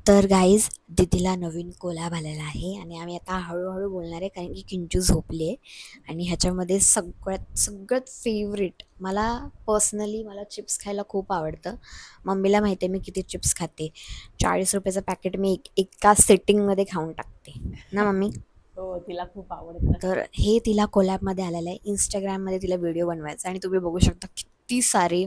तर गाईज दीदीला नवीन कोलाब आलेला आहे आणि आम्ही आता हळूहळू बोलणार आहे कारण की किंजू झोपली आहे. आणि ह्याच्यामध्ये सगळ्यात सगळ्यात फेवरेट मला चिप्स खायला खूप आवडतं. मम्मीला माहिती आहे मी किती चिप्स खाते. 40 रुपयाचं पॅकेट मी एका सिटिंगमध्ये खाऊन टाकते ना मम्मी. हो, तिला खूप आवडतं. तर हे तिला कोलॅबमध्ये आलेलं आहे. इंस्टाग्राममध्ये तिला व्हिडिओ बनवायचा आणि तुम्ही बघू शकता किती सारे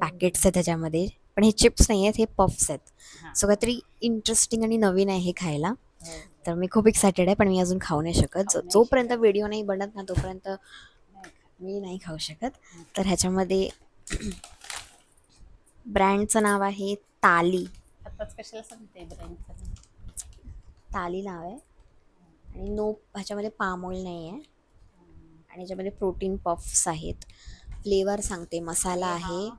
पॅकेट्स आहेत त्याच्यामध्ये. पण हे चिप्स नाही आहेत, हे पफ्स आहेत. हां. सो काहीतरी इंटरेस्टिंग आणि नवीन आहे हे खायला. हो, तर मी खूप एक्सायटेड आहे, पण मी अजून खाऊ नाही शकत. खाऊ नाही जोपर्यंत शकत. व्हिडिओ नाही बनत ना तोपर्यंत नाही खात. मी नाही खाऊ शकत. हं. तर ह्याच्यामध्ये ब्रँडचं नाव आहे ताली. आताच कशाला सांगते ब्रँडचं? ताली नाव आहे आणि नो ह्याच्यामध्ये पाम ऑइल नाही आहे. आणि ह्याच्यामध्ये प्रोटीन पफ्स आहेत. फ्लेवर सांगते, मसाला आणि आहे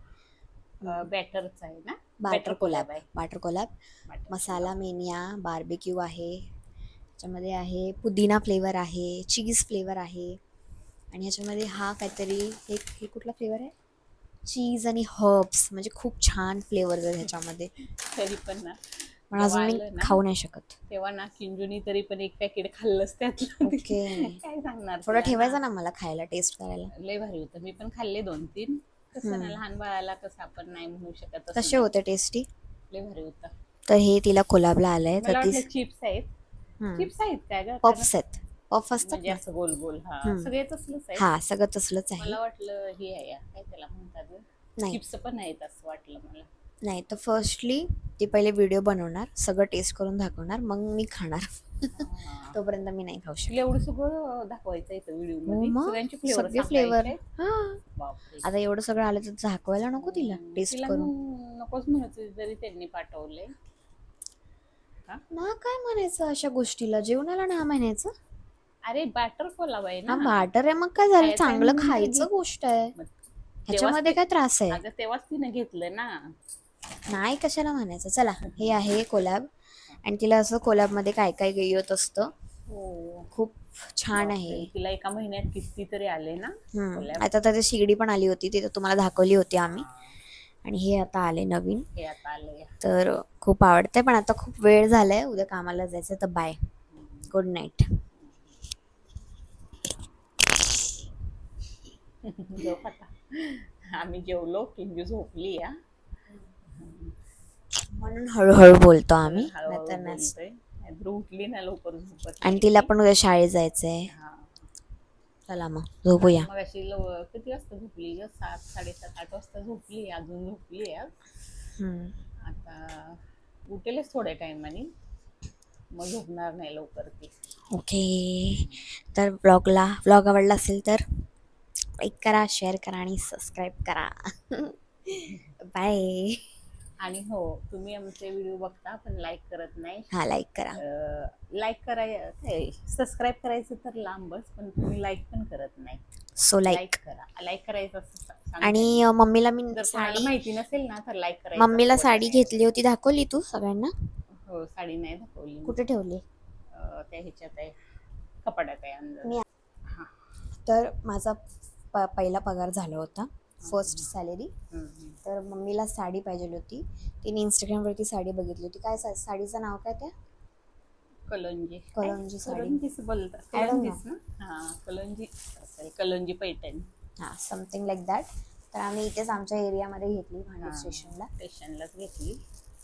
हा बॅटरचा आहे ना? Butter collab. आहे. Butter collab butter masala collab. Mania barbecue आहे. ह्याच्यामध्ये आहे पुदिना फ्लेवर आहे, चीज फ्लेवर आहे. आणि ह्याच्यामध्ये हा काहीतरी हे कुठला फ्लेवर आहे, चीज आणि हर्ब्स. म्हणजे खूप छान फ्लेवर्स आहेत ह्याच्यामध्ये. तरी पण ना, पण जेव्हा अजून मी आलं ना खाऊ नाही शकत. तेव्हा ना किंजूनी तरी पण एक पॅकेट खाल्लंच त्यातलं. ओके. काय सांगणार थोडं तुला ठेवायचं ना मला खायला, टेस्ट करायला. लय भारी होतं. मी पण खाल्ले 2-3. कसं ना, हम्म. लहान बाळाला कसं आपण नाही म्हणू शकत तसं कसे नाही. होते टेस्टी? लय भारी होतं. तर हे तिला कोलाबला आलंय तर मला ती वाटलं चिप्स आहेत. चिप्स आहेत काय गं? कारण पफ्स आहेत. पफ असतात म्हणजे ना. असं गोल गोल हम्म. सगळे तसलंच आहेत. हा सगळं तसलंच आहे. मला वाटलं हे आहे काय त्याला म्हणतात गं? नाही चिप्स पण आहेत असं वाटलं मला. नाही, तर फर्स्टली ती पहिले व्हिडिओ बनवणार, सगळं टेस्ट करून दाखवणार, मग मी खाणार. हां. तोपर्यंत मी नाही खाऊ तुला शकत. एवढं सगळं दाखवायचं इथं हो व्हिडिओमध्ये? मग सगळ्यांचे फ्लेवर सगळे फ्लेवर. सांगायचे आहेत? हा, बापरे! आता एवढं सगळं आलं तर झाकवायला नको तिला टेस्ट तिला करून. नकोच म्हणायचं जरी त्यांनी पाठवलंय. हां? ना काय म्हणायचं अशा गोष्टीला, जेवणाला ना म्हणायचं. अरे बॅटर कोलाब आहे हा ना. बाटर आहे, मग काय झालं, खायचं आहे चांगलं म्हणून तर घे. खायचं गोष्ट आहे. मग तेव्हाच ह्याच्यामध्ये ते काय त्रास आहे? अगं तेव्हाच तिने घेतलं ना. नाही कशाला म्हणायचं. चला हे आहे कोलॅब. आणि तिला असं कोलॅबमध्ये काय काय येत असतं. हो. खूप छान बापरे! आहे. तिला एका महिन्यात कितीतरी आले ना कोलॅब. आता त्याची शिगडी पण आली होती, ती तर तुम्हाला दाखवली होती आम्ही. हां. आणि हे आता आले नवीन. हे आता आलंय. तर खूप आवडतंय, पण आता खूप वेळ झालाय, उद्या कामाला जायचं. तर बाय, गुड नाईट. झोप आता. आम्ही जेवलो, किंजू झोपली या. म्हणून हळूहळू बोलतो आम्ही, म्हणून हळूहळू नाहीतर नाही. बोलतोय. नाहीतर उठली ना लवकर झोपत आणि नाही तिला ती. पण उद्या शाळेत जायचंय. हां. चला मग आज झोपूया. मगाशी किती वाजता झोपली गं? 7, 7:30, 8 वाजता झोपली. अजून झोपली आज. हम्म. आता उठेलच थोड्या टायमाने. मग झोपणार नाही लवकर ती. ओके. तर व्लॉग आवडला असेल तर लाईक करा, शेअर करा आणि सबस्क्राईब करा. बाय. आणि हो, तुम्ही आमचे व्हिडिओ बघता पण लाईक करत नाही. हा, लाईक करा. लाईक काय सबस्क्राईब करायचं तर लांबच, पण तुम्ही लाईक पण करत नाही. So like like. करा. लाईक करायचं असं सांगते मी. आणि मम्मीला मी जर कोणाला साडी माहिती नसेल ना तर लाईक करायचं असं मम्मीला बटन साडी आहे. घेतली होती, दाखवली तू सगळ्यांना? हो, साडी नाही दाखवली मी. कुठे ठेवली? त्या ह्याच्यात आहे, कपाटात आहे अंदर. मी हां. तर माझा पहिला पगार झाला होता, फर्स्ट हं, सॅलरी. हं, हं. तर मम्मीला साडी पाहिजे होती. तिने इंस्टाग्रामवरती साडी बघितली होती. काय साडीचं नाव काय त्या? कलंजी. काय? कलंजी साडी. कलंजीच बोलतात. I don't know. कलंजीच ना? हां, कलंजी असेल. कलंजी पैठणी. हां, समथिंग लाईक दॅट. तर आम्ही इथेच आमच्या एरियामध्ये घेतली, भांडूप हां, स्टेशनला. स्टेशनलाच घेतली.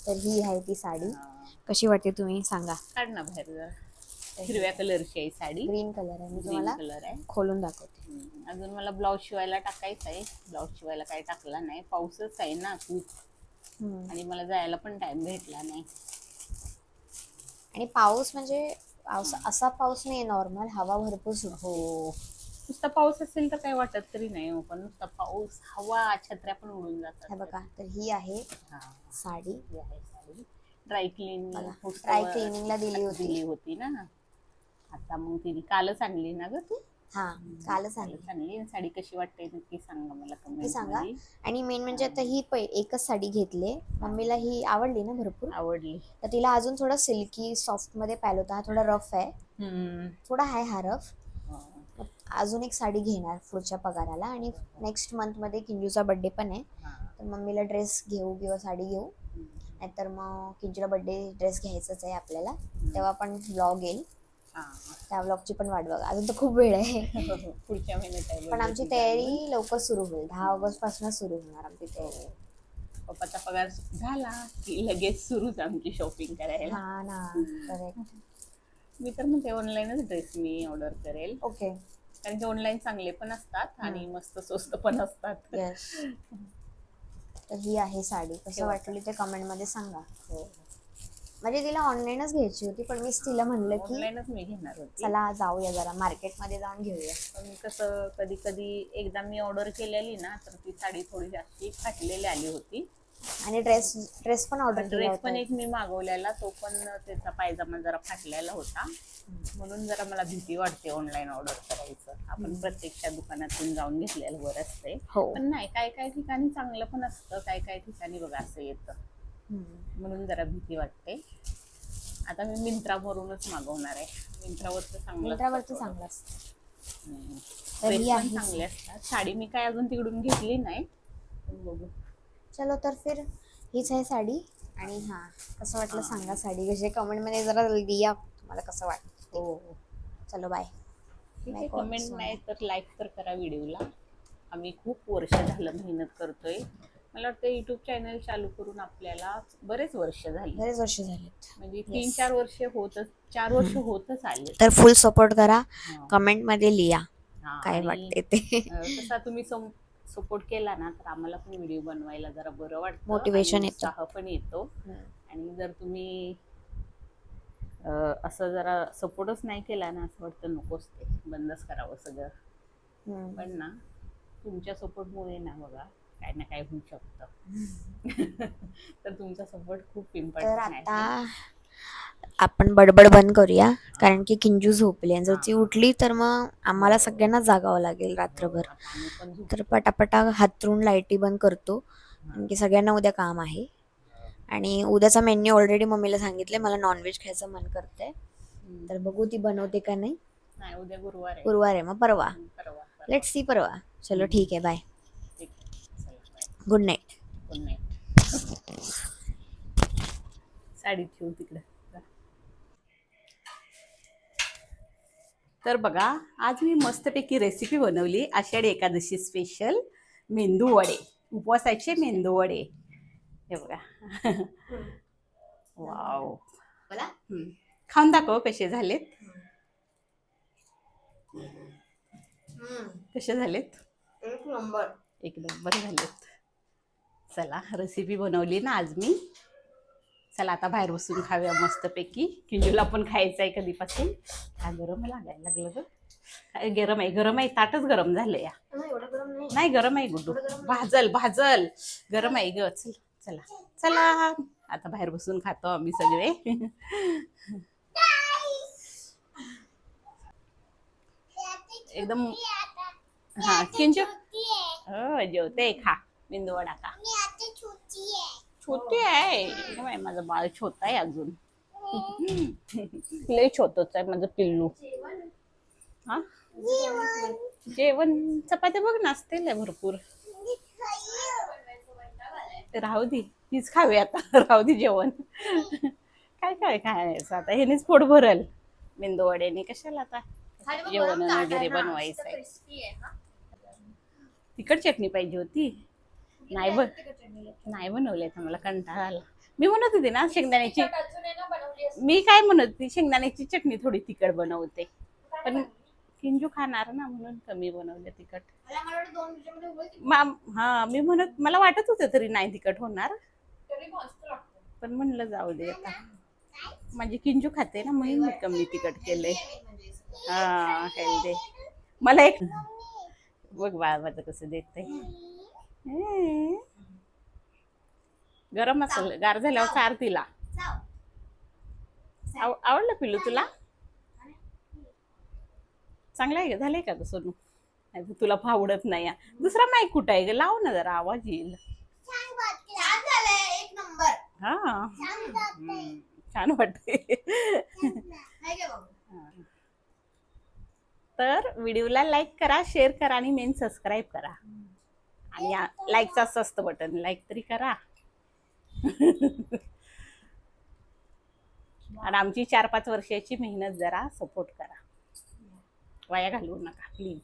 तर ही आहे ती साडी. हां. कशी वाटते तुम्ही सांगा. काढ ना बाहेर जरा. हिरव्या कलरची आहे साडी. ग्रीन कलर आहे, मी ग्रीन तुम्हाला कलर आहे. खोलून दाखवते. अजून मला ब्लाऊज शिवायला टाकायचा आहे. ब्लाऊज शिवायला काही टाकला नाही. पाऊसच आहे ना खूप. आणि मला जायला पण टाइम भेटला नाही. आणि पाऊस म्हणजे असा पाऊस नाही, नॉर्मल हवा भरपूर सुटते. हो. नुसता पाऊस असेल तर काही वाटत तरी नाही हो, पण नुसता पाऊस, हवा, छत्र्या पण उडून हे जातात. बघा, तर ही आहे हां, साडी. ही आहे साडी. ड्राय क्लीन बघा, ड्राय क्लिनिंगला दिली दिली होती. होती ना. आता मग तिने कालच आणली ना गं तू? हा, कालच आणली. कालच आणली. आणि साडी कशी वाटते नक्की सांगा मला हे कमेंट सांगा. मध्ये. आणि मेन म्हणजे आता ही एकच साडी घेतली, मम्मीला ही आवडली ना भरपूर. आवडली. तर तिला अजून थोडा सिल्की सॉफ्ट मध्ये पाहिलं होता, हा थोडा रफ आहे. थोडा आहे हा रफ. अजून एक साडी घेणार पुढच्या पगाराला. आणि नेक्स्ट मंथ मध्ये किंजूचा बर्थडे पण आहे, तर मम्मीला ड्रेस घेऊ किंवा साडी घेऊ. नाहीतर मग किंजूला बर्थडे ड्रेस घ्यायचाच आहे आपल्याला, तेव्हा पण ब्लॉग येईल. त्या ब्लॉगची पण वाट बघा, अजून तर खूप वेळ आहे. पुढच्या महिन्यात आहे पण आमची birthday तयारी लवकर सुरू होईल, 10 ऑगस्ट पासून सुरू होणार आमची तयारी. पप्पाचा पगार झाला की लगेच सुरूच आमची शॉपिंग करायला. हा ना, करेक्ट. मी तर म्हणते ऑनलाईनच ड्रेस मी ऑर्डर करेल, ओके. कारण की ऑनलाईन चांगले पण असतात आणि मस्त स्वस्त पण असतात. येस. तर ही आहे साडी, कसं वाटली ते कमेंट मध्ये सांगा. म्हणजे तिला ऑनलाईनच घ्यायची होती, पण मीच तिला म्हणलं की ऑनलाईनच मी घेणार होती. चला जाऊया जरा मार्केटमध्ये जाऊन घेऊया. पण कसं कधी कधी एकदा मी ऑर्डर केलेली ना, तर ती साडी थोडी जास्ती फाटलेली आली होती. आणि ड्रेस पण ऑर्डर केला ड्रेस होता. पण एक मी मागवलेला, तो पण त्याचा पायजामा जरा फाटलेला होता. म्हणून जरा मला भीती वाटते ऑनलाईन ऑर्डर करायचं. आपण प्रत्यक्षात दुकानातून जाऊन घेतलेलं बरं असते. हो. पण नाही, काय काय ठिकाणी चांगलं पण असतं, काय काय ठिकाणी बघा असं येतं. म्हणून जरा भीती वाटते. आता मी मिंत्रावरूनच मागवणार आहे. मिंत्रावरचं चांगलं असतं. तर ड्रेस ही पण आहे चांगले असतात. साडी मी काय अजून तिकडून घेतली नाही, पण बघू. चलो तर फिर हीच आहे साडी. आणि हा, कसं वाटलं सांगा साडी कशी, कमेंट मध्ये जरा लिहा तुम्हाला कसं वाटतं. हो. चलो बाय. ठीक आहे, कमेंट नाही तर लाईक तर करा व्हिडिओला. आम्ही खूप वर्ष झालं मेहनत करतोय. मला वाटतं युट्यूब चॅनल चालू करून आपल्याला बरेच वर्ष झाली. म्हणजे 3-4 वर्ष होतच, 4 वर्ष होतच आले. तर फुल सपोर्ट करा, कमेंट मध्ये लिहा काय वाटते ते. तसा तुम्ही सपोर्ट केला ना, तर आम्हाला पण व्हिडिओ बनवायला जरा बरं वाटतं, मोटिवेशन येतं, उत्साह पण येतो. आणि जर तुम्ही असं जरा सपोर्टच नाही केला ना, असं वाटतं नकोच, ते बंदच करावं सगळं. पण ना, तुमच्या सपोर्टमुळे ना बघा काय ना काय होऊ शकतं. तर तुमचा सपोर्ट खूप इम्पॉर्टंट आहे. तर आता आपण बडबड बंद करूया, कारण की किंजू झोपली आणि जर ती उठली तर मग आम्हाला सगळ्यांना जागावं लागेल रात्रभर. तर पटापटा हातरून लाईटी बंद करतो, कारण की सगळ्यांना उद्या काम आहे. आणि उद्याचा मेन्यू ऑलरेडी मम्मीला सांगितले, मला नॉनव्हेज खायचं मन करतंय, तर बघू ती बनवते का नाही. उद्या गुरुवार आहे, मग परवा लेट्स सी, परवा. चलो ठीक आहे, bye. Good night. Good night. Sari ठेवू तिकडे. तर बघा, आज मी मस्तपैकी रेसिपी बनवली, आषाढी एकादशी स्पेशल मेंदू वडे, उपवासाचे मेंदू वडे. हे बघा. वाव. खाऊन दाखव कसे झालेत. कसे झालेत? एक नंबर. एक नंबर झालेत. चला, रेसिपी बनवली ना आज मी. चला आता बाहेर बसून खाऊया मस्तपैकी. किंजूला पण खायचं आहे कधीपासून. हा, गरम लागायला लागलं ग. गरम आहे, ताटच गरम झालंय. नाही गरम आहे गुड्डू, भाजल गरम आहे ग. चला चला, आता बाहेर बसून खातो आम्ही सगळे. एकदम. हा किंजू, हो जेवते, खा मेंदू वडा खा. छोटी आहे माझं बाळ, छोटा आहे अजून. लय छोटच आहे माझं पिल्लू. हा, जेवण चपात्या बघ ना असतील भरपूर. राहू दे, तीच खावी आता. राहू दे जेवण. काय काय खायचं आता, ह्यानेच पोट भरल. मेंदू वड्याने कशाला आता जेवण वगैरे बनवायचं आहे. तिखट चटणी पाहिजे होती. नाही बनवली, आता मला कंटाळा आला. मी म्हणत होते ना शेंगदाण्याची, मी काय म्हणत होती, शेंगदाण्याची चटणी थोडी तिखट बनवते, पण किंजू खाणार ना म्हणून कमी बनवले तिखट. हा, मी म्हणत, मला वाटत होतं तरी नाही तिखट होणार, पण म्हणलं जाऊ दे आता. माझी किंजू खाते ना, म्हणून मी कमी तिखट केलंय. हा, हेल्दी. मला एक बघ बाळ माझं कसं देखतंय. गरम असेल, गार झाल्यावर चार तिला. आवडलं पिल्लू तुला? चांगलं आहे का, झालंय का सोनू? नाही तुला आवडत नाही. दुसरा माईक कुठं आहे ग, लाव ना जरा, आवाज येईल. हा, छान वाटते. तर व्हिडिओला लाईक करा, शेअर करा आणि मेन सबस्क्राईब करा. आणि लाईकचं असं असतं बटन, लाईक तरी करा. आणि आमची 4-5 वर्षाची मेहनत जरा सपोर्ट करा, वाया घालवू नका प्लीज.